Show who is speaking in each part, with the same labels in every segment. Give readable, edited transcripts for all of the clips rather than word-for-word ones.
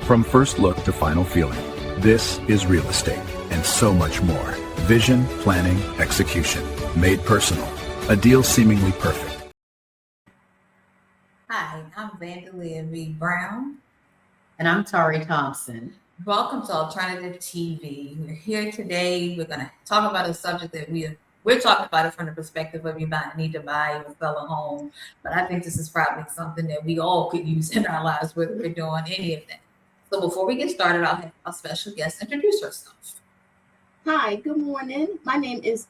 Speaker 1: From first look to final feeling, this is real estate and so much more. Vision, planning, execution, made personal. A deal seemingly perfect.
Speaker 2: Hi, I'm Vandalia V. Brown.
Speaker 3: And I'm Tari Thompson.
Speaker 2: Welcome to Alternative TV. We're here today. We're going to talk about a subject that we're talking about it from the perspective of you might need to buy or sell a home. But I think this is probably something that we all could use in our lives, whether we're doing any of that. So before we get started, I'll have our special guest introduce herself.
Speaker 4: Hi, good morning. My name is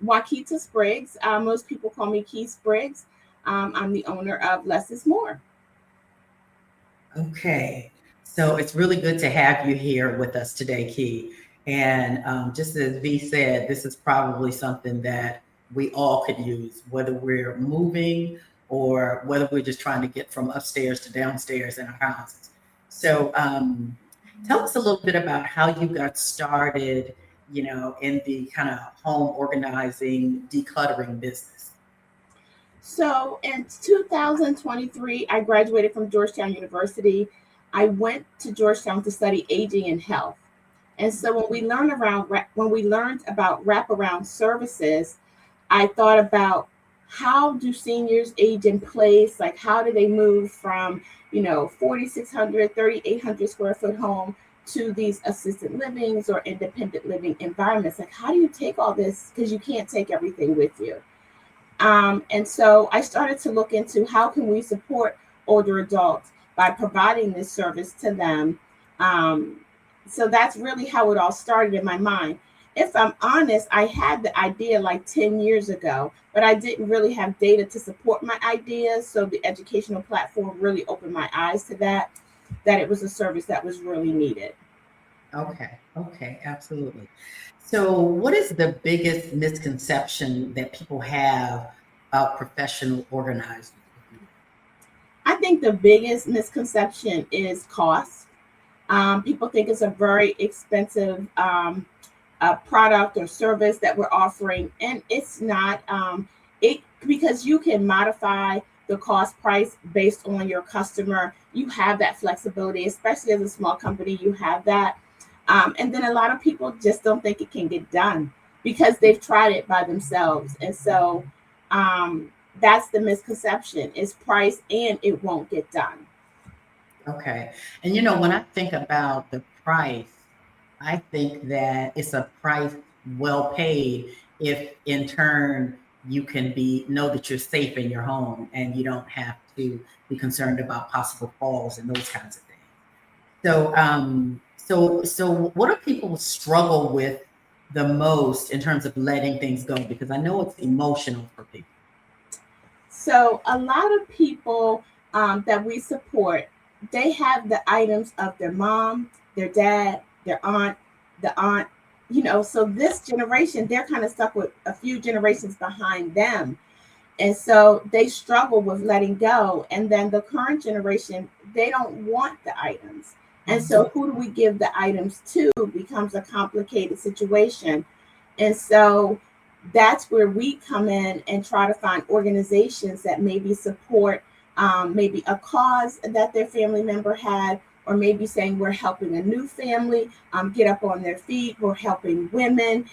Speaker 4: Wakita Spriggs. Most people call me Key Spriggs. I'm the owner of Less is More.
Speaker 3: Okay, so it's really good to have you here with us today, Key. And just as V said, this is probably something that we all could use, whether we're moving or whether we're just trying to get from upstairs to downstairs in our houses. So tell us a little bit about how you got started, in the kind of home organizing, decluttering business.
Speaker 4: So in 2023, I graduated from Georgetown University. I went to Georgetown to study aging and health. And so when we learned about wraparound services, I thought about how do seniors age in place? Like how do they move from 4,600, 3,800 square foot home to these assisted livings or independent living environments? Like, how do you take all this? Because you can't take everything with you. And so I started to look into how can we support older adults by providing this service to them. So that's really how it all started in my mind. If I'm honest, I had the idea like 10 years ago, but I didn't really have data to support my ideas. So the educational platform really opened my eyes to that it was a service that was really needed.
Speaker 3: Okay, absolutely. So what is the biggest misconception that people have about professional organizing?
Speaker 4: I think the biggest misconception is cost. People think it's a very expensive product or service that we're offering, and it's not. Because you can modify the cost price based on your customer. You have that flexibility, especially as a small company. You have that, and then a lot of people just don't think it can get done because they've tried it by themselves, and so that's the misconception: is price, and it won't get done.
Speaker 3: Okay. And when I think about the price, I think that it's a price well paid if in turn you can know that you're safe in your home and you don't have to be concerned about possible falls and those kinds of things. So what do people struggle with the most in terms of letting things go? Because I know it's emotional for people.
Speaker 4: So a lot of people that we support, they have the items of their mom, their dad, their aunt, so this generation, they're kind of stuck with a few generations behind them. And so they struggle with letting go. And then the current generation, they don't want the items. And so who do we give the items to becomes a complicated situation. And so that's where we come in and try to find organizations that maybe support maybe a cause that their family member had, or maybe saying we're helping a new family get up on their feet, we're helping women,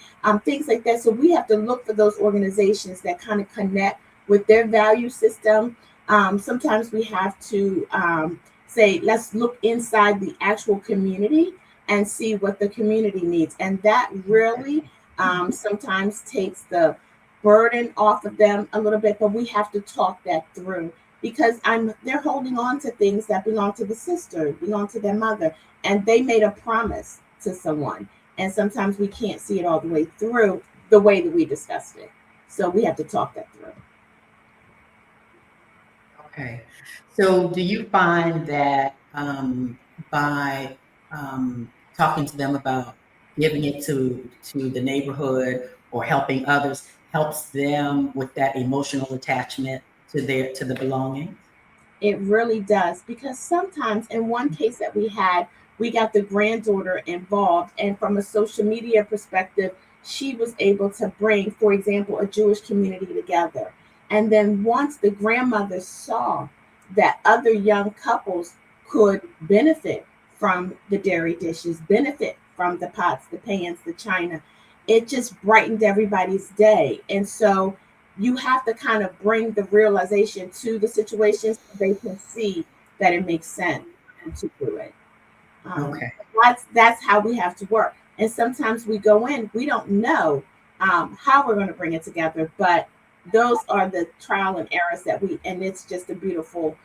Speaker 4: things like that. So we have to look for those organizations that kind of connect with their value system. Sometimes we have to say, let's look inside the actual community and see what the community needs. And that really sometimes takes the burden off of them a little bit, but we have to talk that through. Because they're holding on to things that belong to the sister, belong to their mother, and they made a promise to someone. And sometimes we can't see it all the way through the way that we discussed it. So we have to talk that through.
Speaker 3: Okay. So do you find that by talking to them about giving it to the neighborhood or helping others helps them with that emotional attachment to the belonging?
Speaker 4: It really does, because sometimes in one case that we got the granddaughter involved, and from a social media perspective, she was able to bring, for example, a Jewish community together. And then once the grandmother saw that other young couples could benefit from the dairy dishes, benefit from the pots, the pans, the china. It just brightened everybody's day. And so you have to kind of bring the realization to the situation so they can see that it makes sense to do it.
Speaker 3: Okay.
Speaker 4: That's how we have to work. And sometimes we go in, we don't know how we're going to bring it together, but those are the trial and errors and it's just a beautiful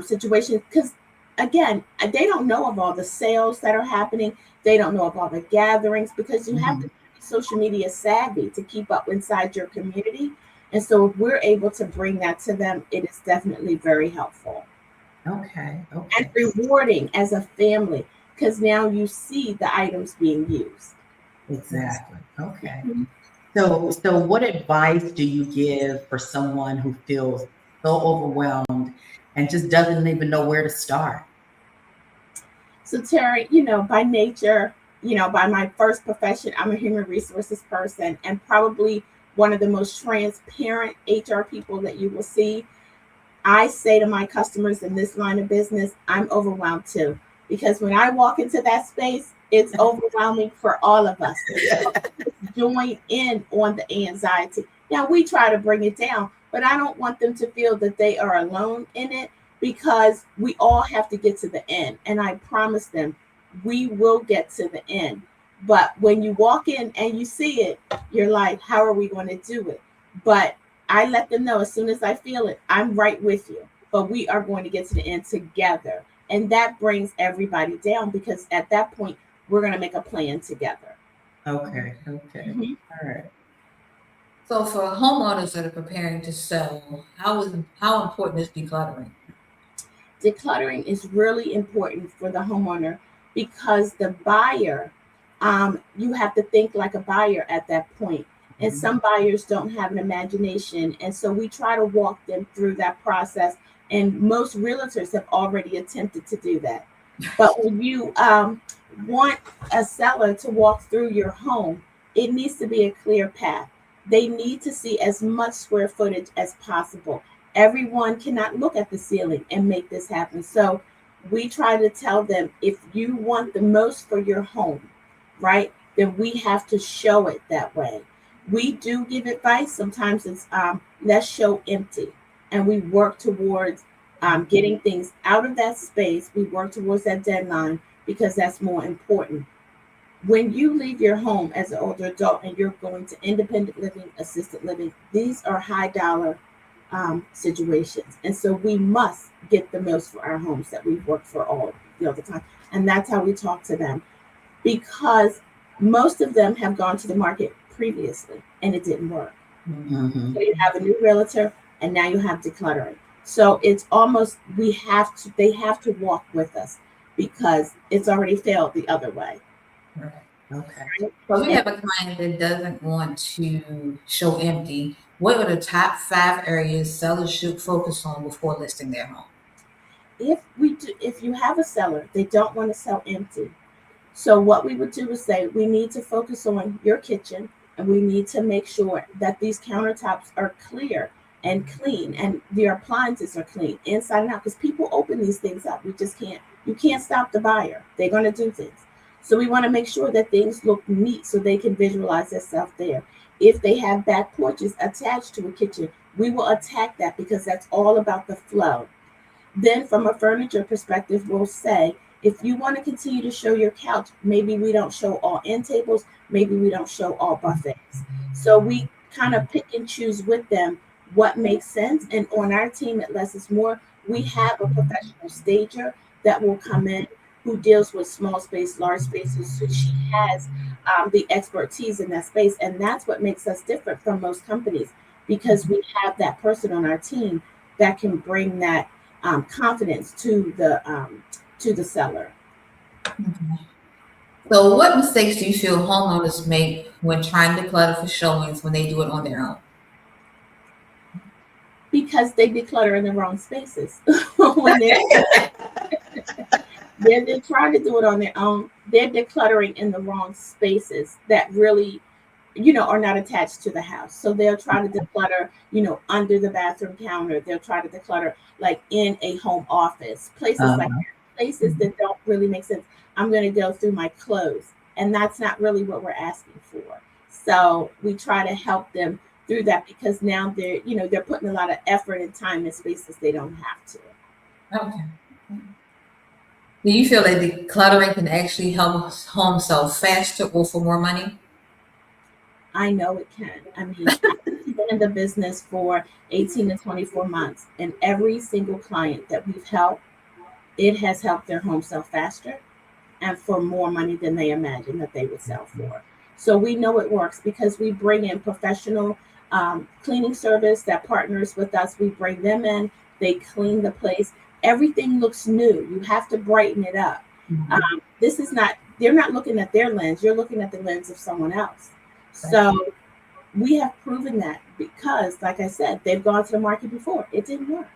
Speaker 4: situation, because again, they don't know of all the sales that are happening. They don't know of all the gatherings, because you have to be social media savvy to keep up inside your community. And so if we're able to bring that to them, it is definitely very helpful.
Speaker 3: Okay.
Speaker 4: And rewarding as a family, because now you see the items being used.
Speaker 3: Exactly. Okay. So what advice do you give for someone who feels so overwhelmed and just doesn't even know where to start?
Speaker 4: So Terry, by nature, by my first profession, I'm a human resources person, and probably one of the most transparent HR people that you will see. I say to my customers in this line of business, I'm overwhelmed too, because when I walk into that space, it's overwhelming for all of us. Join in on the anxiety. Now we try to bring it down, but I don't want them to feel that they are alone in it, because we all have to get to the end. And I promise them we will get to the end. But when you walk in and you see it, you're like, how are we going to do it? But I let them know as soon as I feel it, I'm right with you. But we are going to get to the end together. And that brings everybody down, because at that point, we're going to make a plan together.
Speaker 3: Okay. All right.
Speaker 2: So for homeowners that are preparing to sell, how important is decluttering?
Speaker 4: Decluttering is really important for the homeowner, because the buyer, you have to think like a buyer at that point. And some buyers don't have an imagination. And so we try to walk them through that process. And most realtors have already attempted to do that. But when you want a seller to walk through your home, it needs to be a clear path. They need to see as much square footage as possible. Everyone cannot look at the ceiling and make this happen. So we try to tell them, if you want the most for your home, right, then we have to show it that way. We do give advice. Sometimes it's let's show empty. And we work towards getting things out of that space. We work towards that deadline, because that's more important. When you leave your home as an older adult and you're going to independent living, assisted living, these are high dollar situations. And so we must get the most for our homes that we've worked for all the other time. And that's how we talk to them, because most of them have gone to the market previously and it didn't work. So you have a new realtor and now you have decluttering. So it's almost, they have to walk with us, because it's already failed the other way.
Speaker 2: Right.
Speaker 3: Okay.
Speaker 2: So if you have a client that doesn't want to show empty, what are the top 5 areas sellers should focus on before listing their home?
Speaker 4: If you have a seller, they don't want to sell empty. So what we would do is say, we need to focus on your kitchen, and we need to make sure that these countertops are clear and clean, and the appliances are clean inside and out, because people open these things up. You can't stop the buyer. They're going to do things. So we want to make sure that things look neat so they can visualize themselves there. If they have back porches attached to a kitchen, we will attack that, because that's all about the flow. Then from a furniture perspective, we'll say, if you want to continue to show your couch, maybe we don't show all end tables, maybe we don't show all buffets. So we kind of pick and choose with them what makes sense. And on our team at Less is More, we have a professional stager that will come in, who deals with small space, large spaces. So she has the expertise in that space. And that's what makes us different from most companies, because we have that person on our team that can bring that confidence to the seller.
Speaker 2: So what mistakes do you feel homeowners make when trying to declutter for showings when they do it on their own?
Speaker 4: Because they declutter in the wrong spaces. When they're trying to do it on their own, they're decluttering in the wrong spaces that really, are not attached to the house. So they'll try to declutter, under the bathroom counter. They'll try to declutter like in a home office, places like that. places that don't really make sense. I'm going to go through my clothes, and that's not really what we're asking for. So we try to help them through that, because now they're putting a lot of effort and time in spaces they don't have to.
Speaker 2: Okay. Do you feel that decluttering can actually help home sell faster or for more money?
Speaker 4: I know it can. I mean, I've been in the business for 18 to 24 months, and every single client that we've helped, it has helped their home sell faster and for more money than they imagined that they would sell for. So we know it works because we bring in professional cleaning service that partners with us. We bring them in, they clean the place. Everything looks new. You have to brighten it up. This is not, they're not looking at their lens. You're looking at the lens of someone else. So we have proven that because, like I said, they've gone to the market before. It didn't work.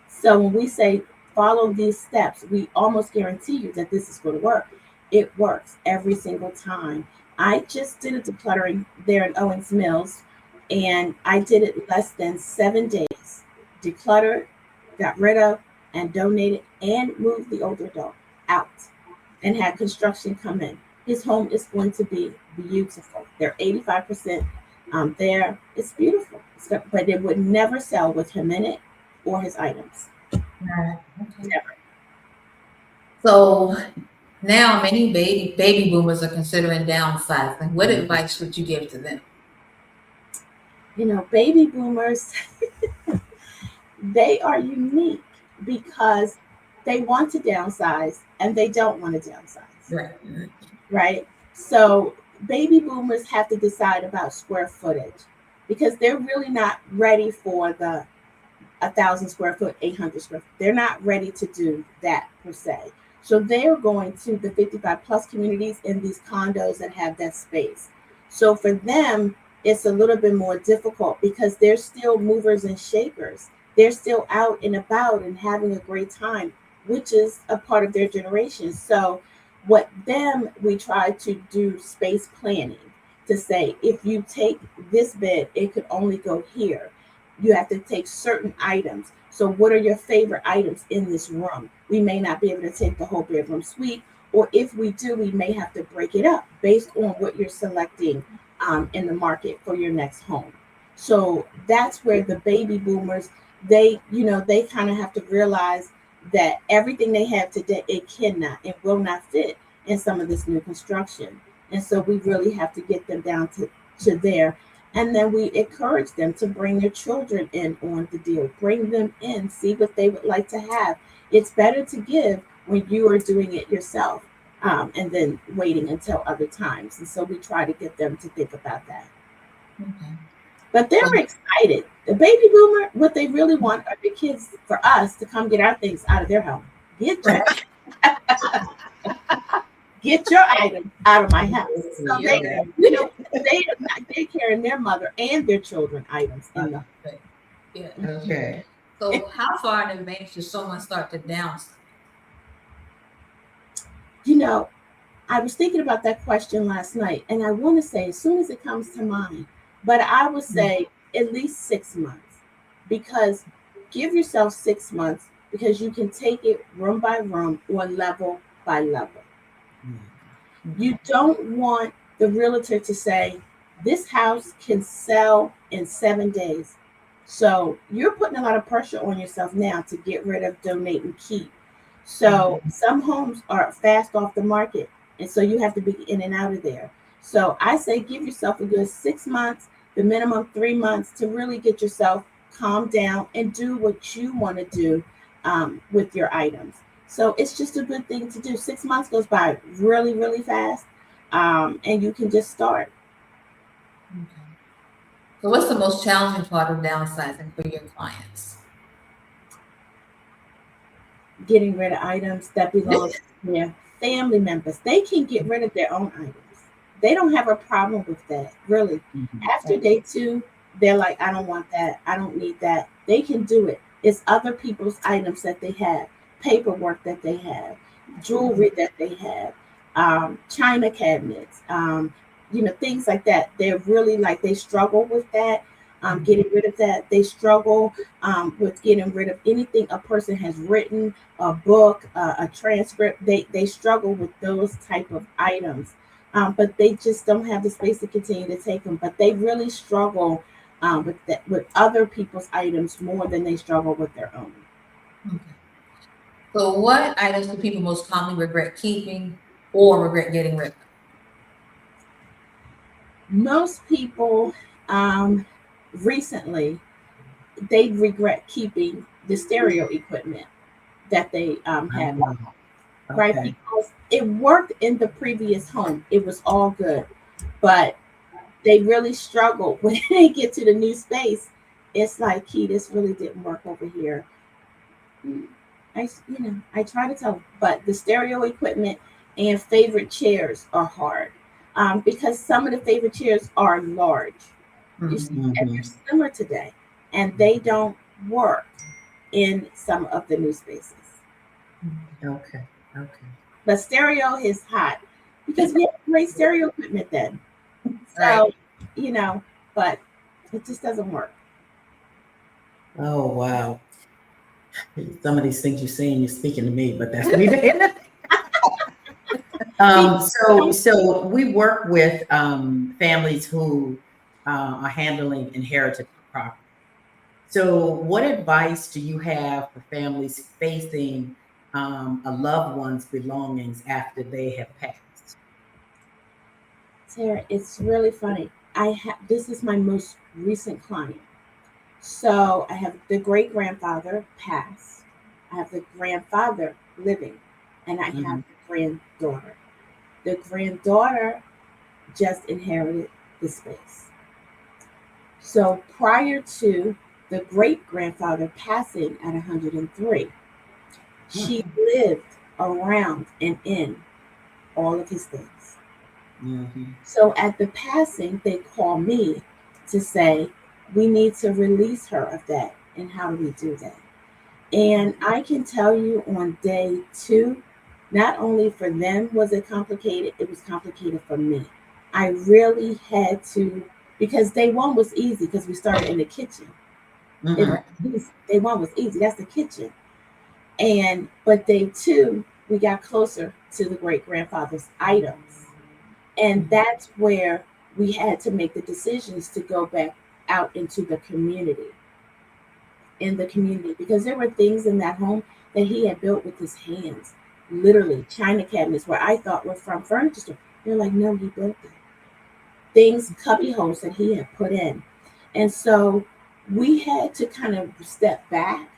Speaker 4: So when we say follow these steps, we almost guarantee you that this is going to work. It works every single time. I just did a decluttering there in Owens Mills, and I did it less than 7 days. Decluttered, got rid of, and donated, and moved the older adult out, and had construction come in. His home is going to be beautiful. They're 85% there. It's beautiful, but it would never sell with him in it or his items.
Speaker 2: Right. Okay.
Speaker 4: Never.
Speaker 2: So now many baby boomers are considering downsizing. What advice would you give to them?
Speaker 4: Baby boomers, they are unique because they want to downsize and they don't want to downsize. Right? So baby boomers have to decide about square footage because they're really not ready for the 1,000 square foot, 800 square foot. They're not ready to do that per se. So they're going to the 55 plus communities in these condos that have that space. So for them, it's a little bit more difficult because they're still movers and shakers. They're still out and about and having a great time, which is a part of their generation. So we try to do space planning to say, if you take this bed, it could only go here. You have to take certain items. So what are your favorite items in this room? We may not be able to take the whole bedroom suite, or if we do, we may have to break it up based on what you're selecting in the market for your next home. So that's where the baby boomers, they kind of have to realize that everything they have today, it will not fit in some of this new construction. And so we really have to get them down to there. And then we encourage them to bring their children in on the deal, bring them in, see what they would like to have. It's better to give when you are doing it yourself and then waiting until other times. And so we try to get them to think about that.
Speaker 2: Okay.
Speaker 4: But they're excited. The baby boomer, what they really want are the kids, for us to come get our things out of their home. Get your items out of my house. So they are not carrying their mother and their children items in the home.
Speaker 2: Yeah.
Speaker 3: Okay.
Speaker 2: So how far in advance should someone start to downsize?
Speaker 4: I was thinking about that question last night, and I want to say as soon as it comes to mind, but I would say at least 6 months, because give yourself 6 months because you can take it room by room or level by level. You don't want the realtor to say, this house can sell in 7 days. So you're putting a lot of pressure on yourself now to get rid of, donate, and keep. So some homes are fast off the market, and so you have to be in and out of there. So I say give yourself a good 6 months, the minimum 3 months, to really get yourself calmed down and do what you want to do with your items. So it's just a good thing to do. 6 months goes by really, really fast, and you can just start.
Speaker 2: Okay. So what's the most challenging part of downsizing for your clients?
Speaker 4: Getting rid of items that belong to their family members. They can get rid of their own items. They don't have a problem with that, really. After day 2, they're like, I don't want that. I don't need that. They can do it. It's other people's items that they have, paperwork that they have, jewelry that they have, china cabinets, things like that. They're really they struggle with that. getting rid of that. They struggle with getting rid of anything a person has written, a book, a transcript. They struggle with those type of items, but they just don't have the space to continue to take them. But they really struggle with other people's items more than they struggle with their own.
Speaker 2: Okay. So what items do people most commonly regret keeping or regret getting rid of?
Speaker 4: Most people recently, they regret keeping the stereo equipment that they had, right?
Speaker 3: Okay.
Speaker 4: Because it worked in the previous home. It was all good. But they really struggle when they get to the new space. It's like, Key, this really didn't work over here. I try to tell them, but the stereo equipment and favorite chairs are hard because some of the favorite chairs are large. You see, and they're similar today, and they don't work in some of the new spaces.
Speaker 3: Okay.
Speaker 4: But stereo is hot because we have great stereo equipment then.
Speaker 2: Right.
Speaker 4: So, but it just doesn't work.
Speaker 3: Oh, wow. Some of these things you're saying, you're speaking to me, but that's me. So we work with families who are handling inherited property. So what advice do you have for families facing a loved one's belongings after they have passed?
Speaker 4: Sarah, it's really funny. This is my most recent client. So I have the great grandfather passed. I have the grandfather living, and I have the granddaughter. The granddaughter just inherited the space. So prior to the great grandfather passing at 103, she lived around and in all of his things. So at the passing, they call me to say, we need to release her of that. And how do we do that? And I can tell you on day 2, not only for them was it complicated, it was complicated for me. I really had to, because day 1 was easy because we started in the kitchen. Day 1 was easy. That's the kitchen. But day 2, we got closer to the great grandfather's items. And that's where we had to make the decisions to go back out into the community. Because there were things in that home that he had built with his hands, literally china cabinets where I thought were from furniture store. They're like, no, he built them. Things, cubby holes that he had put in. And so we had to kind of step back,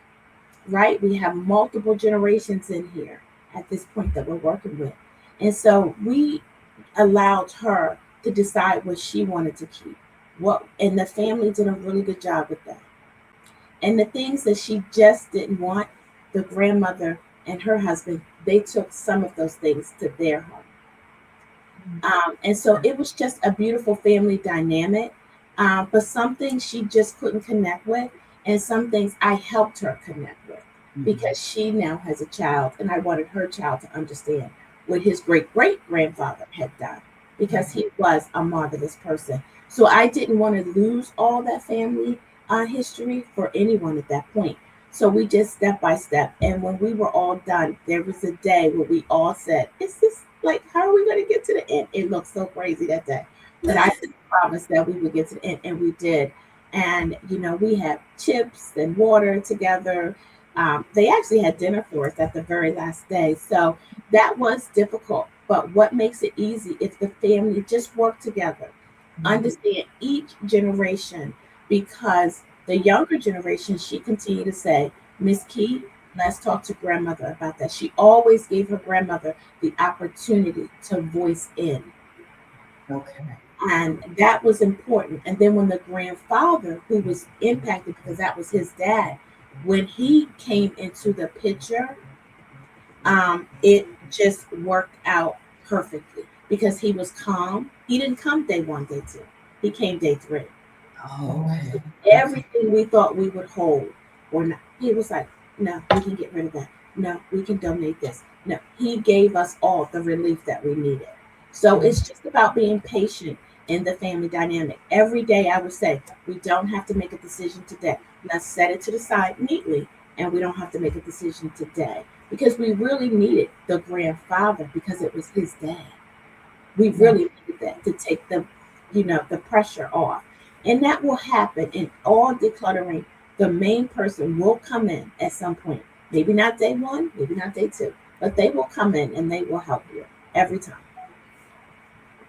Speaker 4: right? We have multiple generations in here at this point that we're working with. And so we allowed her to decide what she wanted to keep. And the family did a really good job with that. And the things that she just didn't want, the grandmother and her husband, they took some of those things to their home. And so it was just a beautiful family dynamic. But some things she just couldn't connect with, and some things I helped her connect with because she now has a child, and I wanted her child to understand what his great-great-grandfather had done because he was a marvelous person. So I didn't want to lose all that family history for anyone at that point. So we just step by step. And when we were all done, there was a day where we all said, is this like, how are we going to get to the end? It looked so crazy that day. But I promised that we would get to the end, and we did. And, we had chips and water together. They actually had dinner for us at the very last day. So that was difficult. But what makes it easy if the family just work together, understand each generation, because the younger generation, she continued to say, Miss Key, let's talk to grandmother about that. She always gave her grandmother the opportunity to voice in.
Speaker 3: Okay.
Speaker 4: And that was important. And then when the grandfather, who was impacted because that was his dad, when he came into the picture, it just worked out perfectly because he was calm. He didn't come day 1, day 2. He came day 3.
Speaker 3: Oh, okay.
Speaker 4: So everything we thought we would hold or not, he was like, no, we can get rid of that. No, we can donate this. No, he gave us all the relief that we needed. So it's just about being patient in the family dynamic. Every day I would say, we don't have to make a decision today. Let's set it to the side neatly, and we don't have to make a decision today. Because we really needed the grandfather because it was his dad. We really needed that to take the pressure off. And that will happen in all decluttering. The main person will come in at some point. Maybe not day one, maybe not day two, but they will come in and they will help you every time.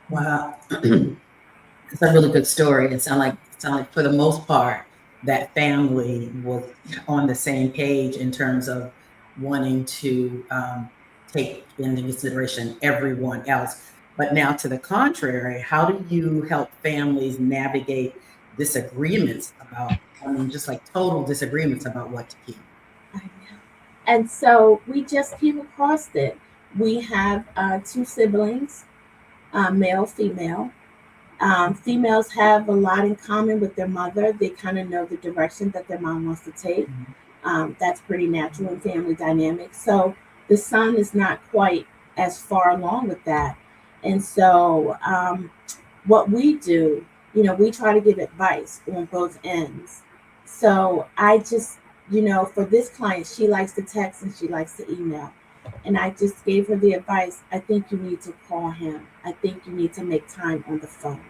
Speaker 3: Wow. It's a really good story. It sounds like for the most part, that family was on the same page in terms of wanting to take into consideration everyone else. But now to the contrary, how do you help families navigate disagreements about, just like total disagreements about what to keep?
Speaker 4: I know. And so we just came across it. We have 2 siblings, male, female. Females have a lot in common with their mother. They kind of know the direction that their mom wants to take. That's pretty natural in family dynamics. So the son is not quite as far along with that. And so what we do, we try to give advice on both ends. So I just, for this client, she likes to text and she likes to email. And I just gave her the advice. I think you need to call him. I think you need to make time on the phone.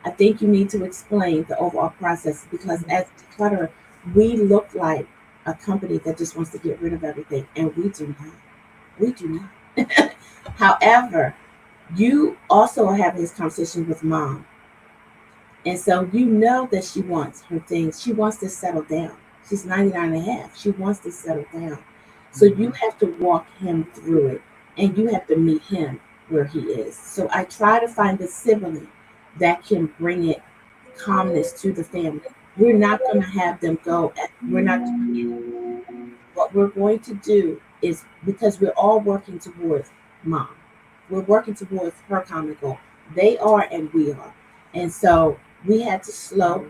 Speaker 4: I think you need to explain the overall process, because as a declutterer, we look like a company that just wants to get rid of everything, and we do not. We do not. However, you also are having this conversation with mom. And so that she wants her things. She wants to settle down. She's 99 and a half. She wants to settle down. So you have to walk him through it, and you have to meet him where he is. So I try to find the sibling that can bring it calmness to the family. We're not going to have them we're not doing it. What we're going to do is, because we're all working towards mom, we're working towards her common goal. They are and we are. And so we had to slow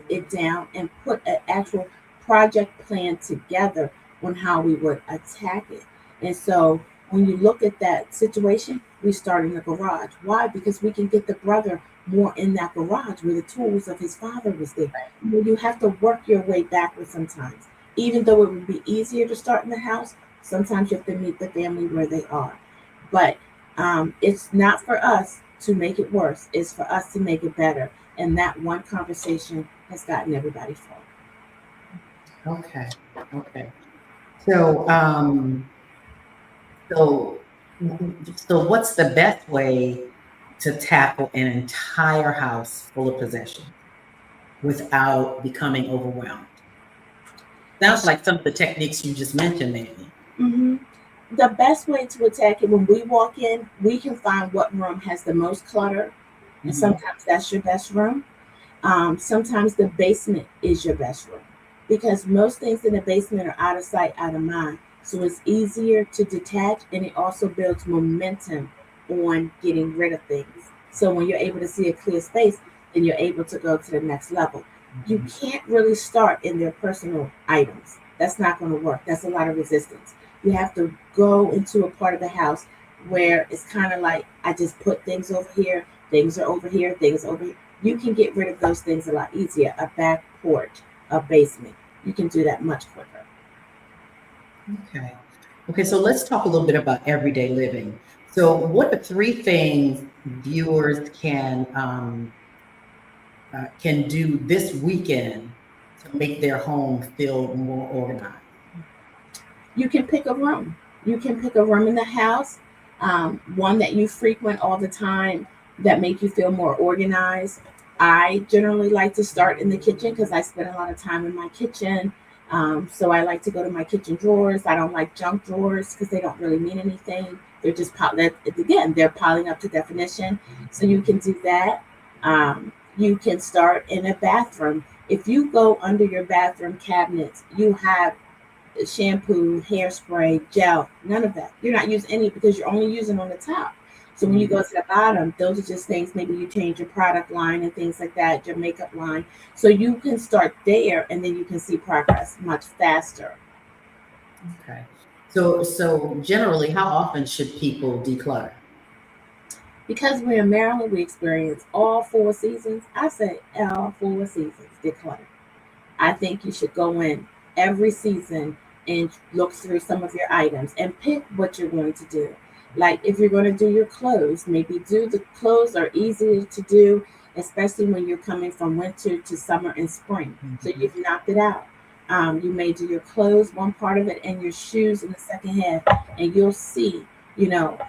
Speaker 4: it down and put an actual project plan together on how we would attack it. And so when you look at that situation, we start in the garage. Why? Because we can get the brother more in that garage where the tools of his father was there. You have to work your way backwards sometimes. Even though it would be easier to start in the house, sometimes you have to meet the family where they are. But it's not for us to make it worse. It's for us to make it better. And that one conversation has gotten everybody far.
Speaker 3: Okay. So, so what's the best way to tackle an entire house full of possession without becoming overwhelmed? Sounds like some of the techniques you just mentioned, maybe.
Speaker 4: Mm-hmm. The best way to attack it, when we walk in, we can find what room has the most clutter. And sometimes that's your best room. Sometimes the basement is your best room, because most things in the basement are out of sight, out of mind. So it's easier to detach, and it also builds momentum on getting rid of things. So when you're able to see a clear space, then you're able to go to the next level. You can't really start in their personal items. That's not going to work. That's a lot of resistance. You have to go into a part of the house where it's kind of like, I just put things over here, things are over here, things over here. You can get rid of those things a lot easier. A back porch, a basement. You can do that much quicker.
Speaker 3: Okay, so let's talk a little bit about everyday living. So what are 3 things viewers can do this weekend to make their home feel more organized?
Speaker 4: You can pick a room. You can pick a room in the house, one that you frequent all the time that make you feel more organized. I generally like to start in the kitchen because I spend a lot of time in my kitchen. So I like to go to my kitchen drawers. I don't like junk drawers because they don't really mean anything. They're just they're piling up to definition. So you can do that. You can start in a bathroom. If you go under your bathroom cabinets, you have shampoo, hairspray, gel, none of that. You're not using any because you're only using on the top. So when you go to the bottom, those are just things, maybe you change your product line and things like that, your makeup line. So you can start there and then you can see progress much faster.
Speaker 3: Okay. So generally, how often should people declutter?
Speaker 4: Because we're in Maryland, we experience all 4 seasons. I say all 4 seasons declutter. I think you should go in every season and look through some of your items and pick what you're going to do. Like if you're going to do your clothes, maybe do the clothes are easier to do, especially when you're coming from winter to summer and spring. So you've knocked it out. You may do your clothes, one part of it, and your shoes in the second half, and you'll see,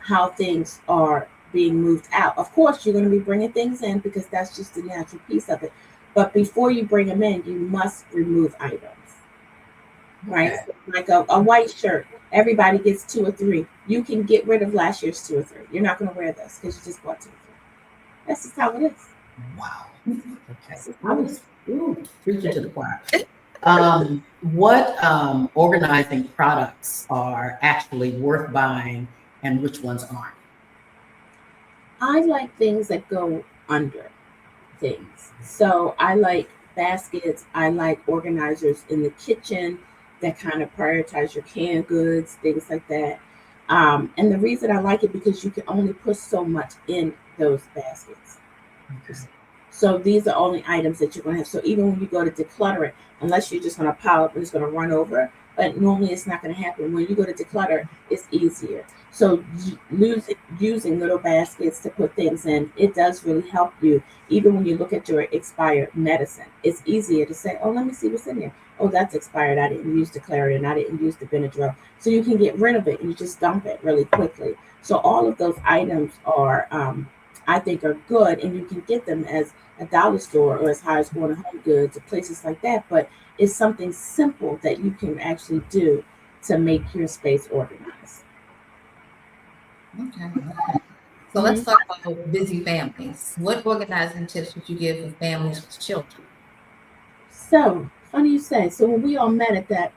Speaker 4: how things are being moved out. Of course, you're going to be bringing things in because that's just the natural piece of it. But before you bring them in, you must remove items, right?
Speaker 3: Okay.
Speaker 4: So like a white shirt, everybody gets 2 or 3. You can get rid of last year's 2 or 3. You're not going to wear this because you just bought 2 or 3. That's just how it is.
Speaker 3: Wow.
Speaker 4: That's
Speaker 3: Okay.
Speaker 4: just how it is.
Speaker 3: Preaching to the choir. What organizing products are actually worth buying and which ones aren't?
Speaker 4: I like things that go under things. So I like baskets. I like organizers in the kitchen that kind of prioritize your canned goods, things like that. And the reason I like it because you can only put so much in those baskets.
Speaker 3: Okay.
Speaker 4: So these are only items that you're going to have. So even when you go to declutter it, unless you're just going to pile up and it's going to run over, but normally it's not going to happen. When you go to declutter, it's easier. So using little baskets to put things in, it does really help you. Even when you look at your expired medicine, it's easier to say, oh, let me see what's in there. Oh, that's expired. I didn't use the Claritin. I didn't use the Benadryl. So you can get rid of it and you just dump it really quickly. So all of those items are, I think, are good, and you can get them as a dollar store or as high as going to Home Goods or places like that. But it's something simple that you can actually do to make your space organized.
Speaker 2: Okay. So let's talk about busy families. What organizing tips would you give for families with children?
Speaker 4: So funny you say. So when we all met at that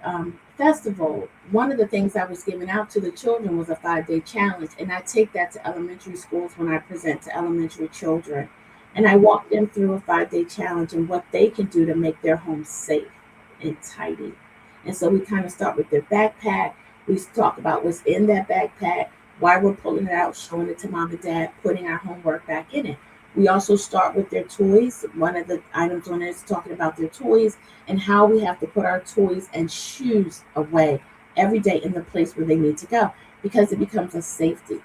Speaker 4: festival, one of the things I was giving out to the children was a 5-day challenge, and I take that to elementary schools when I present to elementary children. And I walk them through a 5-day challenge and what they can do to make their home safe and tidy. And so we kind of start with their backpack. We talk about what's in that backpack, why we're pulling it out, showing it to mom and dad, putting our homework back in it. We also start with their toys. One of the items on there is talking about their toys and how we have to put our toys and shoes away every day in the place where they need to go, because it becomes a safety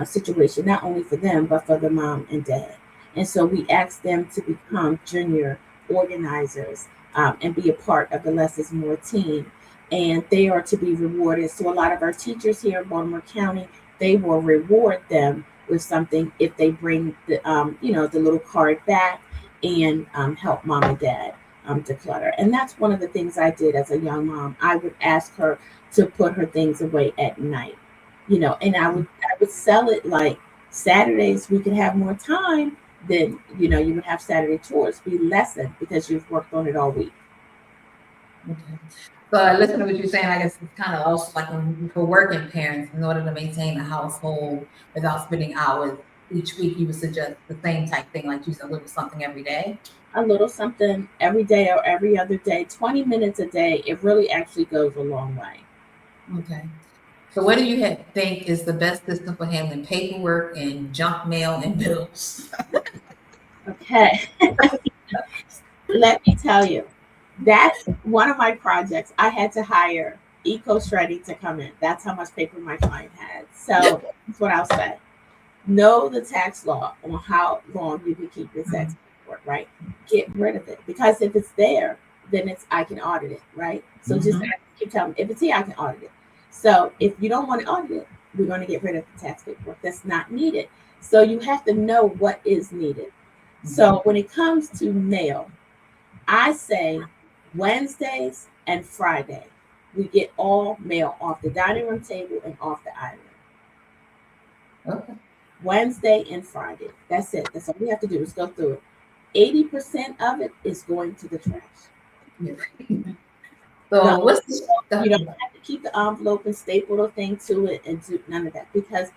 Speaker 4: situation, not only for them, but for the mom and dad. And so we ask them to become junior organizers and be a part of the Less is More team. And they are to be rewarded. So a lot of our teachers here in Baltimore County, they will reward them with something if they bring the the little card back and help mom and dad declutter. And that's one of the things I did as a young mom. I would ask her to put her things away at night, and I would sell it like Saturdays. We could have more time. Then you would have Saturday chores be lessened because you've worked on it all week.
Speaker 2: Okay. So I listen to what you're saying. I guess it's kind of also like for working parents, in order to maintain a household without spending hours each week, you would suggest the same type thing, like use a little something every day.
Speaker 4: A little something every day or every other day, 20 minutes a day. It really actually goes a long way.
Speaker 2: Okay. So what do you think is the best system for handling paperwork and junk mail and bills?
Speaker 4: Okay. Let me tell you, that's one of my projects. I had to hire Eco Shredding to come in. That's how much paper my client had. So that's what I'll say. Know the tax law on how long you can keep your tax paperwork, right? Get rid of it. Because if it's there, then I can audit it, right? So just keep telling me, if it's here, I can audit it. So if you don't want to audit it, we're going to get rid of the tax paperwork that's not needed. So you have to know what is needed. So when it comes to mail, I say Wednesdays and Friday, we get all mail off the dining room table and off the island.
Speaker 2: Okay.
Speaker 4: Wednesday and Friday. That's it. That's all we have to do is go through it. 80% of it is going to the trash.
Speaker 2: So what's the
Speaker 4: you don't have to keep the envelope and staple the thing to it and do none of that, because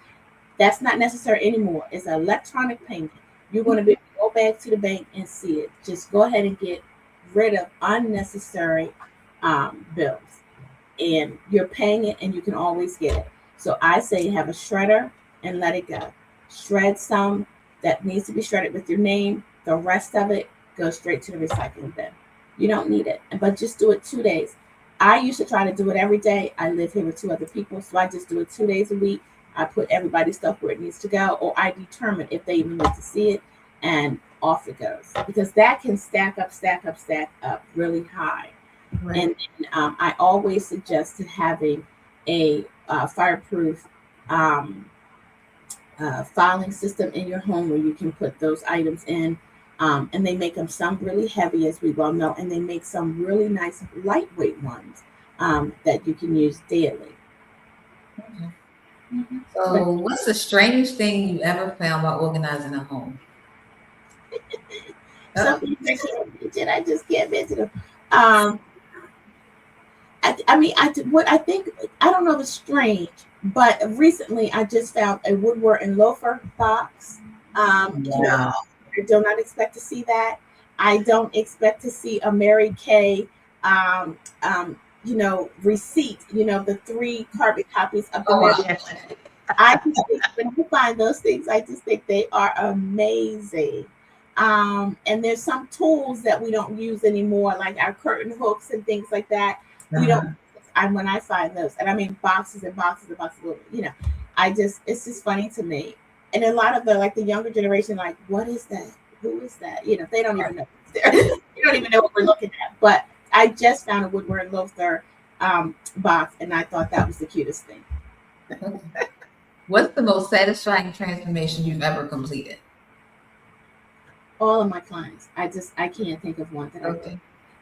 Speaker 4: that's not necessary anymore. It's an electronic payment. You're going to be able to go back to the bank and see it. Just go ahead and get rid of unnecessary bills, and you're paying it and you can always get it. So I say have a shredder and let it go. shred some that needs to be shredded with your name. The rest of it goes straight to the recycling bin. You don't need it, but just do it 2 days. I used to try to do it every day. I live here with 2 other people, so I just do it 2 days a week. I put everybody's stuff where it needs to go, or I determine if they even need to see it, and off it goes. Because that can stack up really high.
Speaker 2: Right.
Speaker 4: And I always suggest having a fireproof filing system in your home where you can put those items in. And they make them some really heavy, as we well know, and they make some really nice lightweight ones that you can use daily.
Speaker 2: Okay. So, what's the strangest thing you ever found while organizing a home?
Speaker 4: Some things I can't mention. I just can't mention them. I don't know if it's strange, but recently I just found a Woodward and Loafer box.
Speaker 3: Wow.
Speaker 4: I do not expect to see that. I don't expect to see a Mary Kay, receipt. The 3 carbon copies of the
Speaker 2: Oh,
Speaker 4: Mary
Speaker 2: wow.
Speaker 4: Kay. I just think when you find those things, I just think they are amazing. And there's some tools that we don't use anymore, like our curtain hooks and things like that. We don't. When I find those, and I mean boxes and boxes and boxes, it's just funny to me. And a lot of the younger generation, like, what is that? Who is that? They don't even know. You don't even know what we're looking at. But I just found a Woodward and Loafer box, and I thought that was the cutest thing.
Speaker 2: What's the most satisfying transformation you've ever completed?
Speaker 4: All of my clients. I can't think of one that
Speaker 2: Okay.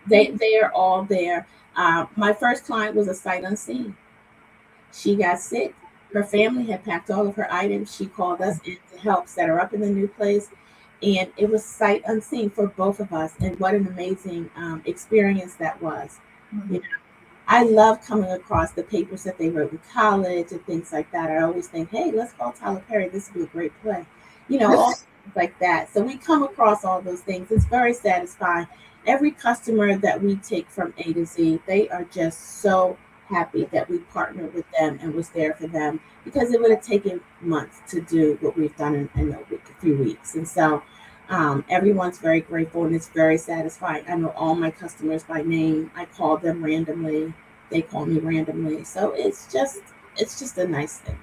Speaker 4: they are all there. My first client was a sight unseen. She got sick. Her family had packed all of her items. She called us in to help set her up in the new place. And it was sight unseen for both of us. And what an amazing experience that was.
Speaker 2: Mm-hmm.
Speaker 4: I love coming across the papers that they wrote in college and things like that. I always think, hey, let's call Tyler Perry. This would be a great play. All things like that. So we come across all those things. It's very satisfying. Every customer that we take from A to Z, they are just so happy that we partnered with them and was there for them, because it would have taken months to do what we've done in a few weeks. And so everyone's very grateful, and it's very satisfying. I know all my customers by name. I call them randomly. They call me randomly. So it's just a nice thing.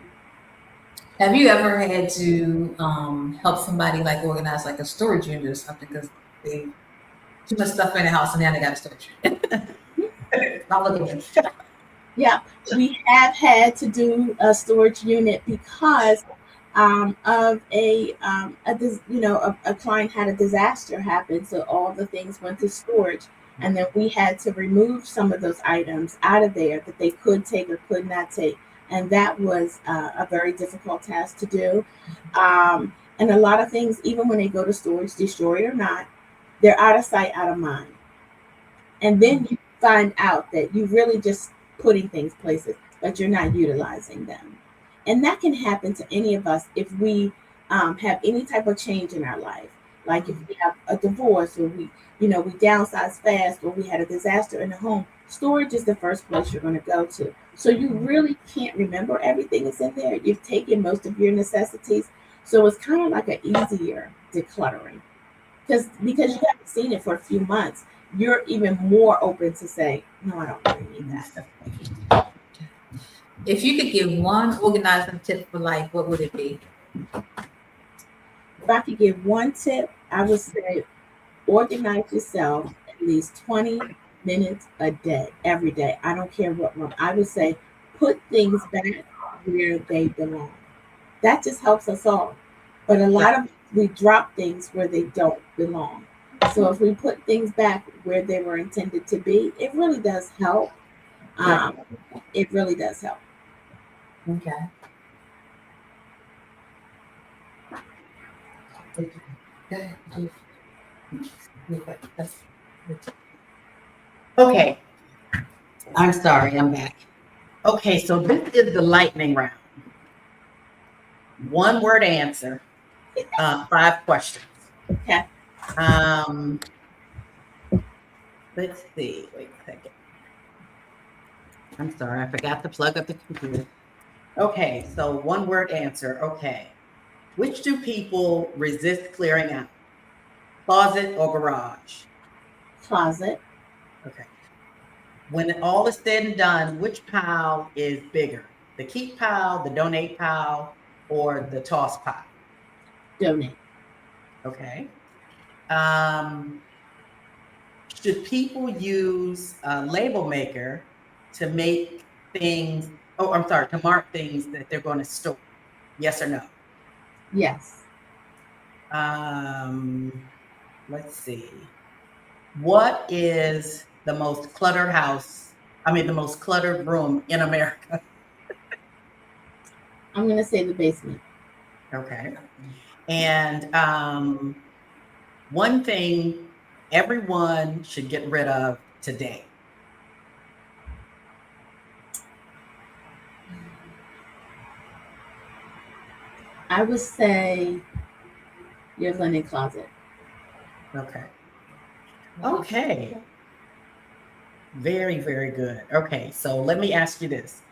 Speaker 2: Have you ever had to help somebody organize a storage unit or something because they too much stuff in the house and now they got a storage unit? Not looking at it.
Speaker 4: Yeah, we have had to do a storage unit because of a client had a disaster happen, so all the things went to storage, and then we had to remove some of those items out of there that they could take or could not take, and that was a very difficult task to do. And a lot of things, even when they go to storage, destroyed or not, they're out of sight, out of mind, and then you find out that you really just putting things places, but you're not utilizing them. And that can happen to any of us if we have any type of change in our life. Like if we have a divorce, or we downsize fast, or we had a disaster in the home, storage is the first place you're going to go to. So you really can't remember everything that's in there. You've taken most of your necessities. So it's kind of like an easier decluttering. Because you haven't seen it for a few months, you're even more open to say, no, I don't really need that.
Speaker 2: If you could give one organizing tip for life, what would it be?
Speaker 4: If I could give one tip, I would say organize yourself at least 20 minutes a day, every day. I don't care what one. I would say put things back where they belong. That just helps us all. But a lot of we drop things where they don't belong. So if we put things back where they were intended to be, it really does help. It really does help.
Speaker 2: Okay.
Speaker 3: Okay. I'm sorry, I'm back. Okay, so this is the lightning round. 1 word answer, 5 questions.
Speaker 4: Okay.
Speaker 3: Let's see. Wait a second. I'm sorry, I forgot to plug up the computer. Okay, so 1 word answer. Okay. Which do people resist clearing out? Closet or garage?
Speaker 4: Closet.
Speaker 3: Okay. When all is said and done, which pile is bigger? The keep pile, the donate pile, or the toss pile?
Speaker 4: Donate.
Speaker 3: Okay. Should people use a label maker to make things, to mark things that they're going to store? Yes or no?
Speaker 4: Yes.
Speaker 3: Let's see. What is the most cluttered the most cluttered room in America?
Speaker 4: I'm going to say the basement.
Speaker 3: Okay. And one thing everyone should get rid of today.
Speaker 4: I would say your linen closet.
Speaker 3: Okay. Okay. Very, very good. Okay, so let me ask you this.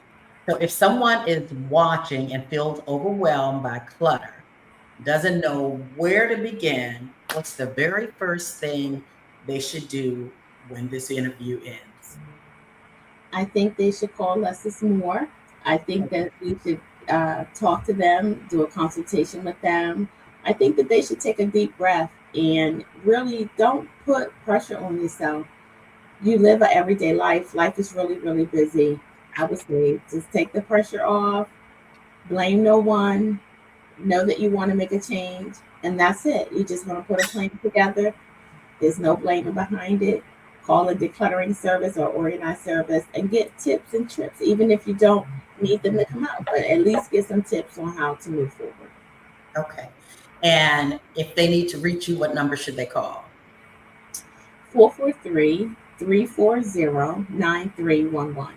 Speaker 3: So if someone is watching and feels overwhelmed by clutter, doesn't know where to begin, what's the very first thing they should do when this interview ends?
Speaker 4: I think they should call Less is More. I think that we should talk to them, do a consultation with them. I think that they should take a deep breath and really don't put pressure on yourself. You live an everyday life. Life is really, really busy. I would say just take the pressure off, blame no one, know that you want to make a change, and that's it. You just want to put a plan together. There's no blaming behind it. Call a decluttering service or organized service and get tips and tricks, even if you don't need them to come out, but at least get some tips on how to move forward.
Speaker 3: Okay. And if they need to reach you, what number should they call?
Speaker 4: 443-340-9311.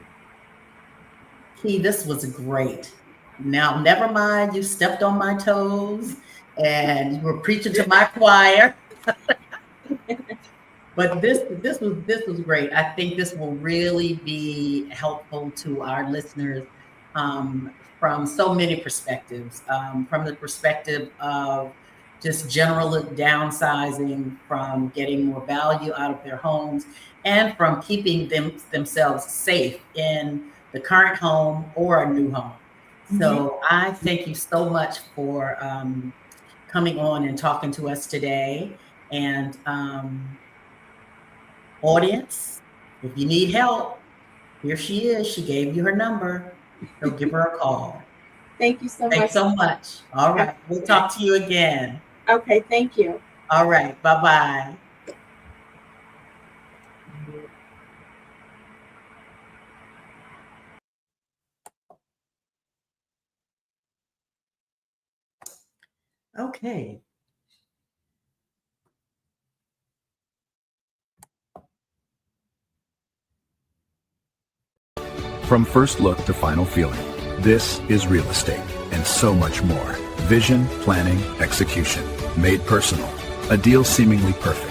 Speaker 3: Key, this was great. Now, never mind, you stepped on my toes and you were preaching to my choir. But this was great. I think this will really be helpful to our listeners from so many perspectives. From the perspective of just general downsizing, from getting more value out of their homes, and from keeping themselves safe in the current home or a new home. So I thank you so much for coming on and talking to us today. And audience, if you need help, here she is. She gave you her number. So give her a call.
Speaker 4: Thank you so much.
Speaker 3: Thanks so much. All right. We'll talk to you again.
Speaker 4: Okay. Thank you.
Speaker 3: All right. Bye-bye. Okay.
Speaker 1: From first look to final feeling, this is real estate and so much more. Vision, planning, execution, made personal. A deal seemingly perfect.